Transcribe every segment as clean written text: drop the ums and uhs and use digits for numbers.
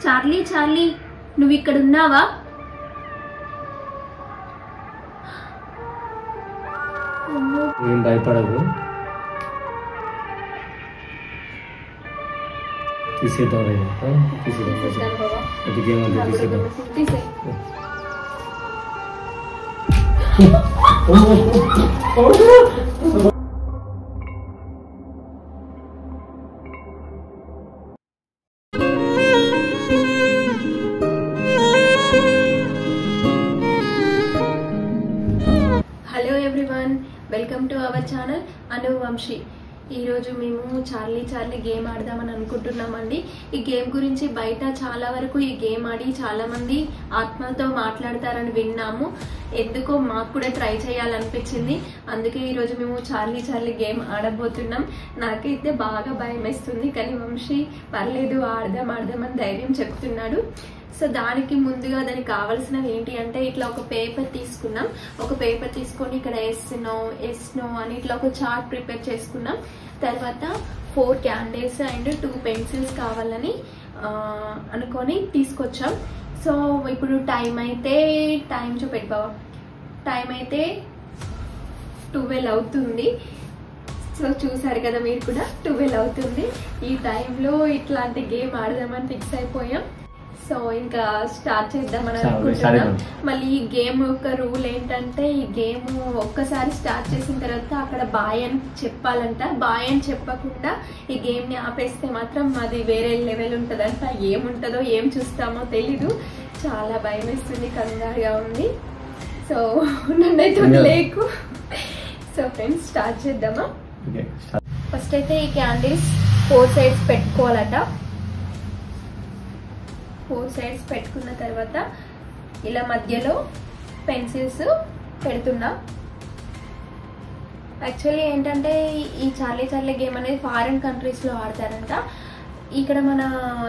Charlie Charlie నువ్వు ఇక్కడ ఉన్నావా? ఏం భయపడదు, తీసేద్దాం hello everyone, welcome to our channel Anu Vamshi. ఈరోజు మేము చార్లీ చార్లీ గేమ్ ఆడదామని అనుకుంటున్నామండి. ఈ గేమ్ గురించి బయట చాలా వరకు ఈ గేమ్ ఆడి చాలామంది ఆత్మలతో మాట్లాడతారని విన్నాము. ఎందుకో మాకు కూడా ట్రై చేయాలనిపించింది. అందుకే ఈరోజు మేము చార్లీ చార్లీ గేమ్ ఆడబోతున్నాం. నాకైతే బాగా భయం వేస్తుంది, కానీ వంశీ పర్లేదు ఆడదామని ధైర్యం చెప్తున్నాడు. సో దానికి ముందుగా దానికి కావాల్సినవి ఏంటి అంటే, ఇట్లా ఒక పేపర్ తీసుకున్నాం. ఒక పేపర్ తీసుకొని ఇక్కడ ఎస్ నో అని ఇట్లా ఒక చార్ట్ ప్రిపేర్ చేసుకున్నాం. తర్వాత 4 క్యాండిల్స్ అండ్ 2 పెన్సిల్స్ కావాలని అనుకొని తీసుకొచ్చాం. సో ఇప్పుడు టైం చూపెట్టు బాబా. టైం అయితే 12 అవుతుంది. సో చూసారు కదా మీరు కూడా, 12 అవుతుంది. ఈ టైంలో ఇట్లాంటి గేమ్ ఆడదామని ఫిక్స్ అయిపోయాం. సో ఇంకా స్టార్ట్ చేద్దామని అనుకుంటున్నాం. మళ్ళీ ఈ గేమ్ యొక్క రూల్ ఏంటంటే, ఈ గేమ్ ఒక్కసారి స్టార్ట్ చేసిన తర్వాత అక్కడ బాయ్ అని చెప్పాలంట. బాయ్ అని చెప్పకుండా ఈ గేమ్ ని ఆపేస్తే మాత్రం అది వేరే లెవెల్ ఉంటుందంట. ఏముంటుందో ఏం చూస్తామో తెలీదు. చాలా భయం వేస్తుంది, కంగారుగా ఉంది. సో నన్నైతే లేకు. సో ఫ్రెండ్స్ స్టార్ట్ చేద్దామా? ఫస్ట్ అయితే ఈ క్యాండిల్స్ 4 సైడ్స్ పెట్టుకోవాలట. 4 సైడ్స్ పెట్టుకున్న తర్వాత ఇలా మధ్యలో పెన్సిల్స్ పెడుతున్నా. యాక్చువల్లీ ఏంటంటే ఈ చార్లీ చార్లీ గేమ్ అనేది ఫారిన్ కంట్రీస్లో ఆడతారంట. ఇక్కడ మన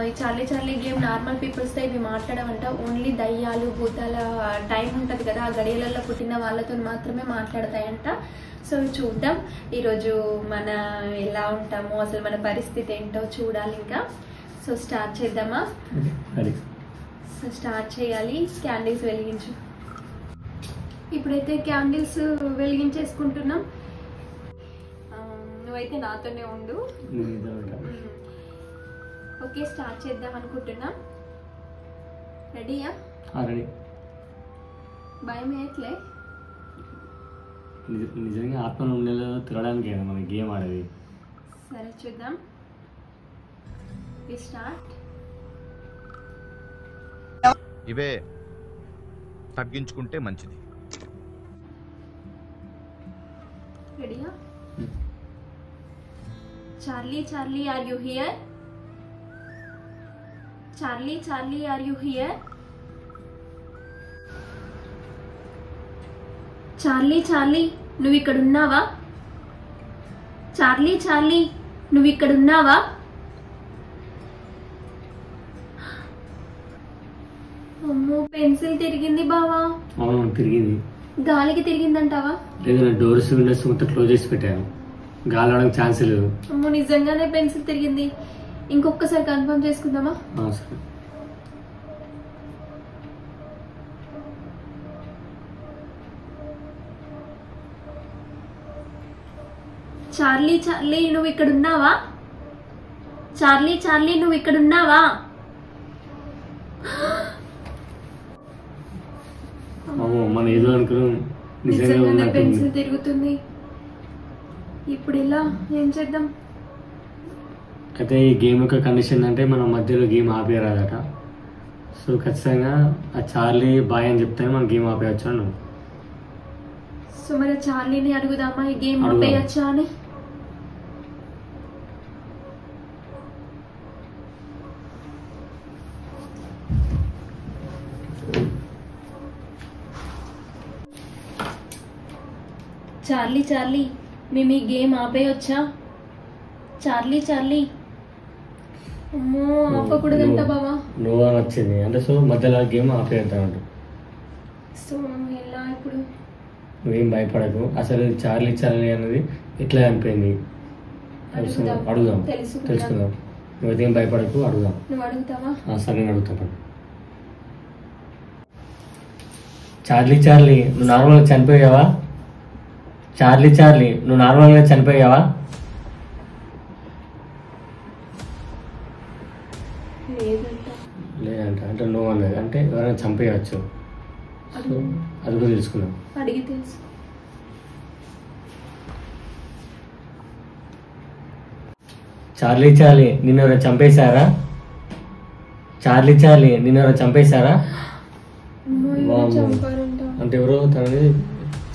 ఈ చార్లీ చార్లీ గేమ్ నార్మల్ పీపుల్స్తో ఇవి మాట్లాడమంట. ఓన్లీ దయ్యాలు భూతాల టైం ఉంటుంది కదా, ఆ గడియలలో పుట్టిన వాళ్ళతో మాత్రమే మాట్లాడతాయంట. సో చూద్దాం ఈరోజు మన ఎలా ఉంటామో, అసలు మన పరిస్థితి ఏంటో చూడాలి ఇంకా. సో స్టార్ట్ చేద్దామా? సో స్టార్ట్ చేయాలి. క్యాండిల్స్ వెలిగించు. ఇప్పుడైతే క్యాండిల్స్ వెలిగించేసుకుంటున్నాం. నువ్వైతే నాతోనే ఉండు. ఓకే, స్టార్ట్ చేద్దాం అనుకుంటున్నా. రెడీయా? రెడీ. భయం వేయట్లే? నిజంగా ఆత్మను ఉండేలా తిరగడానికి మన గేమ్ ఆడేది. సరే చూద్దాం. స్టార్ట్. ఇవే తగ్గించుకుంటే మంచిది. రెడీయా? Charlie Charlie are you here? Charlie Charlie are you here? Charlie Charlie నువ్వు ఇక్కడ ఉన్నావా? చార్లీ చార్లీ నువ్వు ఇక్కడ ఉన్నావా? అమ్మో, పెన్సిల్ తిరిగింది బావా. అవును తిరిగింది. గాలికి తిరిగిందంటావా? లేదు, డోర్స్ విండోస్ మొత్తం క్లోజ్ చేసి పెట్టాను. గాలి రావడానికి ఛాన్స్ లేదు. అమ్మో, నిజంగానే పెన్సిల్ తిరిగింది. ఇంకొకసారి కన్ఫర్మ్ చేసుకుందామా? సరే. చార్లీ చార్లీ నువ్వు ఇక్కడ ఉన్నావా? చార్లీ చార్లీ నువ్వు ఇక్కడ ఉన్నావా? మన ఏదో అనుకున్నాం, నిజంగానే పెన్సిల్ తిరుగుతుంది. ఇప్పుడు ఇలా ఏం చేద్దాం? అయితే ఈ గేమ్ యొక్క కండిషన్ అంటే మనం మధ్యలో గేమ్ ఆపేయరాదట. సో ఖచ్చితంగా ఆ చార్లీ బాయ్ అని చెప్తే మనం గేమ్ ఆపేయచ్చు అన్నాం. సో మరి చార్లీని అడుగుదామా ఈ గేమ్ ఆపేయచ్చా అని? చార్లీ చార్లీ మేము ఈ గేమ్ ఆపేయొచ్చా? Charlie Charlie. అమ్మో, ఆపకూడదంట బావా. నువ్వు అని వచ్చింది అంటే, సో మధ్యలో గేమ్ ఆపేద్దామంట. సో ఎలా ఇప్పుడు? నువ్వేం భయపడకు. అసలు చార్లీ చార్లీ అనేది ఎట్లా అనిపోయింది అడుగుదాం, తెలుసుకుందాం. నువ్వు ఏం భయపడకు, అడుగుదాం. నువ్వు అడుగుతావా? సరే నేను అడుగుతాను. చార్లీ నువ్వు నార్మల్గా చనిపోయావా? చార్లీ నువ్వు నార్మల్గా చనిపోయావా? లేదంట. అంటే నువ్వు అన్నది అంటే ఎవరైనా చంపేయచ్చు. సో అది కూడా తెలుసుకున్నాం. అడిగి తెలుసు. చార్లీ నిన్ను ఎవరైనా చంపేశారా? చార్లీ నిన్ను ఎవరైనా చంపేశారా? అంటే ఎవరో తనని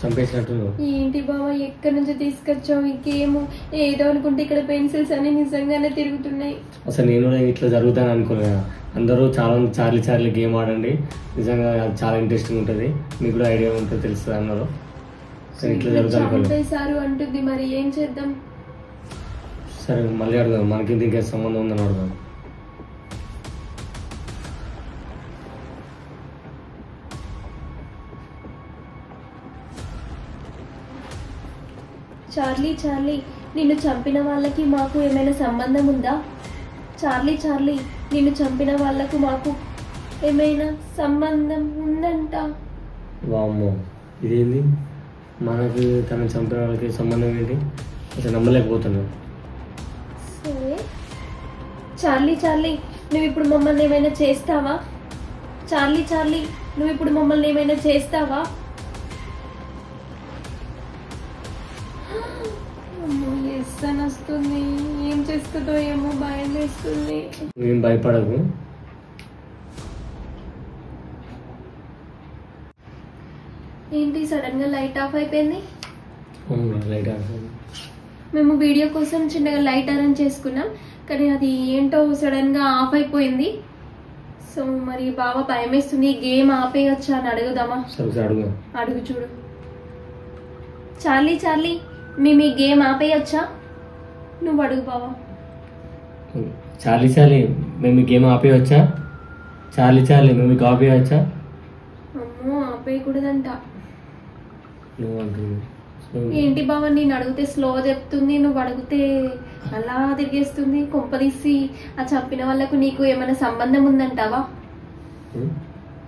చంపేసినట్టు. ఏంటి బాబా ఎక్కడి నుంచి తీసుకొచ్చావు ఈ గేమ్? ఏదో అనుకుంటే ఇక్కడ పెన్సిల్స్ అన్ని నిజంగానే తిరుగుతున్నాయి. అసలు నేను ఇట్లా జరుగుతాను అనుకోలేదు. అందరూ చాలా చార్లీ గేమ్ ఆడండి, నిజంగా అది చాలా ఇంట్రెస్టింగ్ ఉంటుంది, మీకు కూడా ఐడియా ఉంటుంది, తెలుస్తుంది అన్నారు. సరే ఇట్లా జరుగుతాను అనుకోలేదు అంటుంది. మరి ఏం చేద్దాం? సరే మళ్ళీ అడుగుదాం, మనకి దీనికి సంబంధం ఉందని అడుగుదాం. చార్లీ నిన్ను చంపిన వాళ్ళకి మాకు ఏమైనా సంబంధం ఉందా? చార్లీ నిన్ను చంపిన వాళ్ళకు మాకు ఏమైనా సంబంధం ఉందంట. వామ్మో, ఇదేంది? మనకి తనని చంపిన వాళ్ళకి సంబంధం ఏంటి? అసలు నమ్మలేకపోతున్నాను. సరే చార్లీ నువ్వు ఇప్పుడు మమ్మల్ని ఏమైనా చేస్తావా? చార్లీ నువ్వు ఇప్పుడు మమ్మల్ని ఏమైనా చేస్తావా? వస్తుంది, ఏం చేస్తుందో ఏమో, భయం వేస్తుంది. ఏం భయపడకు. ఏంటి సడన్ గా లైట్ ఆఫ్ అయిపోయింది? Light of. మేము వీడియో కోసం చిన్నగా లైట్ అరేంజ్ చేసుకున్నాం, కానీ అది ఏంటో సడన్ గా ఆఫ్ అయిపోయింది. సో మరి బాగా భయం వేస్తుంది. గేమ్ ఆపేయొచ్చా అని అడుగుదామా? అడుగు చూడు. చార్లీ మేము ఈ గేమ్ ఆపేయొచ్చా? నువ్వు అడుగు బావా. చార్లీ మేము ఈ గేమ్ ఆపేయొచ్చా? చార్లీ మేము ఈ ఆపేయొచ్చా? అమ్మో ఆపేయకూడదంట. నువ్వు అంటుంది ఏంటి బావా, నేను అడిగితే స్లో చెప్తుంది, నువ్వు అడిగితే అలా తిరిగేస్తుంది. కొంపదీసి ఆ చంపిన వాళ్ళకు నీకు ఏమైనా సంబంధం ఉందంటావా?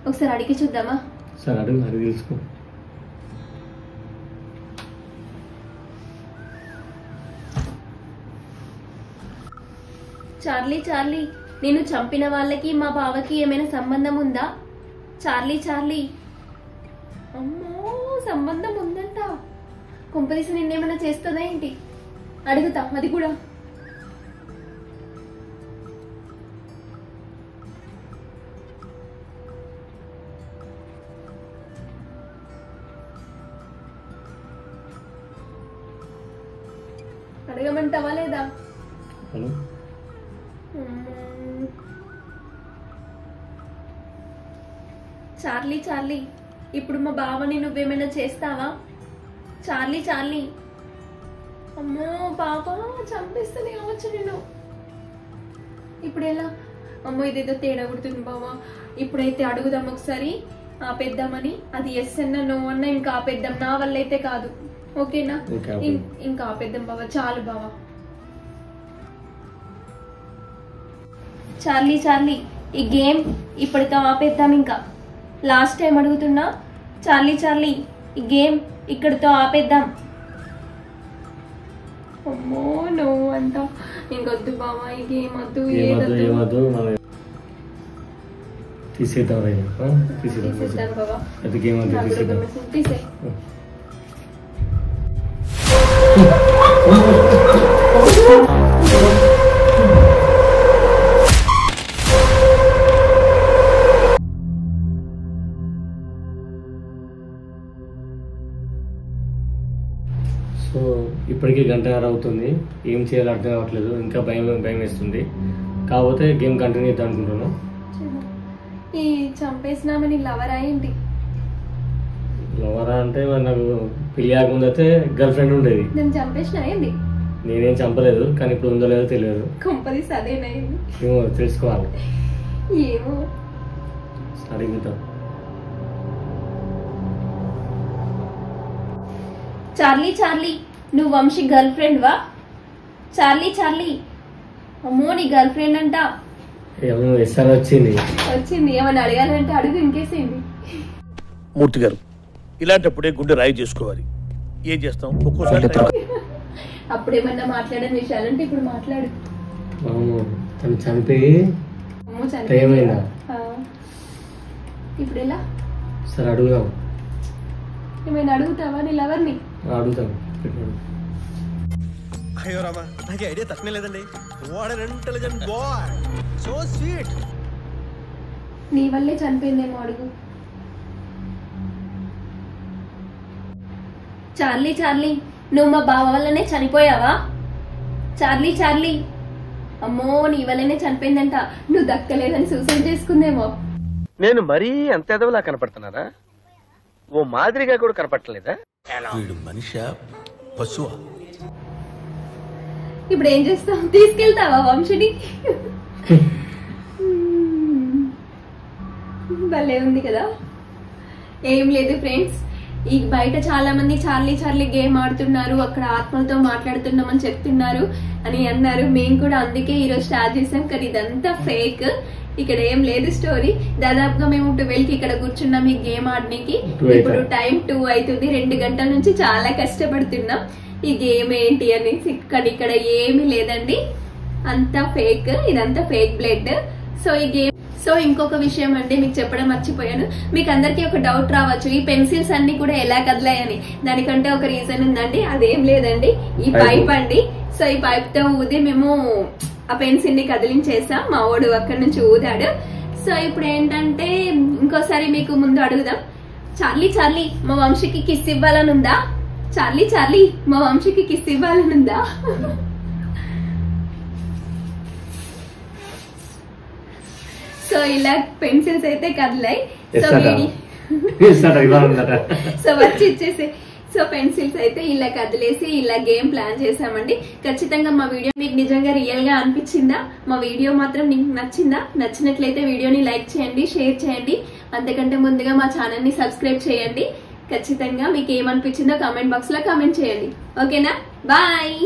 ఒకసారి అడిగి చూద్దామా? సరే అడిగి తెలుసుకో. చార్లీ నేను చంపిన వాళ్ళకి మా బావకి ఏమైనా సంబంధం ఉందా? చార్లీ అమ్మో సంబంధం ఉందంట. కొంపదీసి నిన్నేమైనా చేస్తుందా ఏంటి? అడుగుతా అది కూడా. అడగమంటావా లేదా? చార్లీ ఇప్పుడు మా బావని నువ్వేమైనా చేస్తావా? చార్లీ అమ్మో బాబా చంపేస్తుంది కావచ్చు నేను. ఇప్పుడు ఎలా? అమ్మో ఇదేదో తేడా కొడుతుంది బావా. ఇప్పుడైతే అడుగుదాం ఒకసారి, ఆపేద్దామని. అది ఎస్ అన్నా నో అన్నా ఇంకా ఆపేద్దాం, నా వల్ల అయితే కాదు. ఓకేనా? ఇంకా ఆపేద్దాం బావా, చాలు బావా. చార్లీ ఈ గేమ్ ఇప్పటితో ఆపేద్దాం. ఇంకా లాస్ట్ టైం అడుగుతున్నా. చార్లీ ఈ గేమ్ ఇక్కడితో ఆపేద్దాం. అమ్మో నువ్వు అంట ఇంకొద్దు బావా, ఈ గేమ్ వద్దు, ఏమద్దు, తీసేద్దాం బావా. తీసే. సో ఇప్పటికీ గంటన్నర అవుతుంది, ఏం చేయాలో అర్థం కావట్లేదు, ఇంకా భయం వేస్తుంది. కాకపోతే గేమ్ కంటిన్యూ చేద్దాం అనుకుంటున్నాను. ఈ చంపేసినామని లవరా ఏంటి? లవరా అంటే నాకు పెళ్లి కాకముందు అయితే గర్ల్ ఫ్రెండ్ ఉండేది. నేను చంపేసిన ఏంటి? నేనేం చంపలేదు, కానీ ఇప్పుడు ఉందో లేదో తెలియదు. కంపల్సరీ అదేనైంది. ఏమో తెలుసుకోవాలి. ఏమో అడుగుతాం. చార్లీ నువ్వు వంశీ గర్ల్ ఫ్రెండ్ వా? చార్లీ అమ్మో నీ గర్ల్ ఫ్రెండ్ అంట. ఏమో ఎస్ఆర్ వచ్చింది. ఏమని అడగాలంటే అడుగు, ఇంకేసేయండి. మూర్తి గారు, ఇలాంటప్పుడే గుండె రాయి చేసుకోవాలి. ఏం చేస్తాం, ఒక్కోసారి అప్పుడేమన్నా మాట్లాడని విషయాలంటే ఇప్పుడు మాట్లాడు. తను చనిపోయి ఏమైందా ఇప్పుడు ఎలా? సరే అడుగుదాం. ఏమైనా అడుగుతావా నీ లవర్ని? అడుగుతాం. అయ్యో రామా, నాకు ఐడియా తక్కువ లేదండి. What an intelligent boy, so sweet. నీ వల్లే చనిపోయిందేమో అడుగు. చార్లీ చార్లీ, నువ్వు మా బావ వల్లనే చనిపోయావా? చార్లీ చార్లీ, అమ్మో నీ వల్లనే చనిపోయిందంట. నువ్వు దక్కలేదని సూసైడ్ చేసుకుందేమో. నేను మరీ అంత ఎదవలా కనపడుతున్నారా? ఓ మాదిరిగా కూడా కనపడలేదా? వీడు మనిషా పశువా? ఇప్పుడు ఏం చేస్తావు? తీసుకెళ్తావా వంశిని? భలే ఉంది కదా. ఏం లేదు ఫ్రెండ్స్, ఈ బయట చాలా మంది చార్లీ చార్లీ గేమ్ ఆడుతున్నారు, అక్కడ ఆత్మలతో మాట్లాడుతున్నామని చెప్తున్నారు అని అన్నారు. మేము కూడా అందుకే ఈరోజు స్టార్ట్ చేసాం. కానీ ఇదంతా ఫేక్, ఇక్కడ ఏం లేదు స్టోరీ. దాదాపుగా మేము 12కి ఇక్కడ కూర్చున్నాం ఈ గేమ్ ఆడడానికి. ఇప్పుడు టైం 2 అవుతుంది. 2 గంటల నుంచి చాలా కష్టపడుతున్నాం ఈ గేమ్ ఏంటి అనేసి. కానీ ఇక్కడ ఏమీ లేదండి, అంతా ఫేక్. ఇదంతా ఫేక్ బ్లడ్. సో ఈ గేమ్ ఇంకొక విషయం అండి మీకు చెప్పడం మర్చిపోయాను. మీకు అందరికి ఒక డౌట్ రావచ్చు, ఈ పెన్సిల్స్ అన్ని కూడా ఎలా కదిలాయని. దానికంటే ఒక రీజన్ ఉందండి. అదేం లేదండి, ఈ పైప్ అండి. సో ఈ పైప్ తో ఊది మేము ఆ పెన్సిల్ ని కదిలించేసాం. మా వాడు అక్కడి నుంచి ఊదాడు. సో ఇప్పుడు ఏంటంటే ఇంకోసారి మీకు ముందు అడుగుదాం. చార్లీ చార్లీ, మా వంశీకి కిస్ ఇవ్వాలనుందా? చార్లీ చార్లీ, మా వంశీకి కిస్ ఇవ్వాలనుందా? సో ఇలా పెన్సిల్స్ అయితే కదిలాయి. సో వచ్చి ఇచ్చేసి సో పెన్సిల్స్ అయితే ఇలా కదిలేసి ఇలా గేమ్ ప్లాన్ చేసామండి. ఖచ్చితంగా మా వీడియో మీకు నిజంగా రియల్ గా అనిపించిందా? మా వీడియో మాత్రం మీకు నచ్చిందా? నచ్చినట్లయితే వీడియోని లైక్ చేయండి, షేర్ చేయండి. అంతకంటే ముందుగా మా ఛానల్ ని సబ్స్క్రైబ్ చేయండి. ఖచ్చితంగా మీకు ఏమనిపించిందో కామెంట్ బాక్స్ లో కామెంట్ చేయండి. ఓకేనా? బాయ్.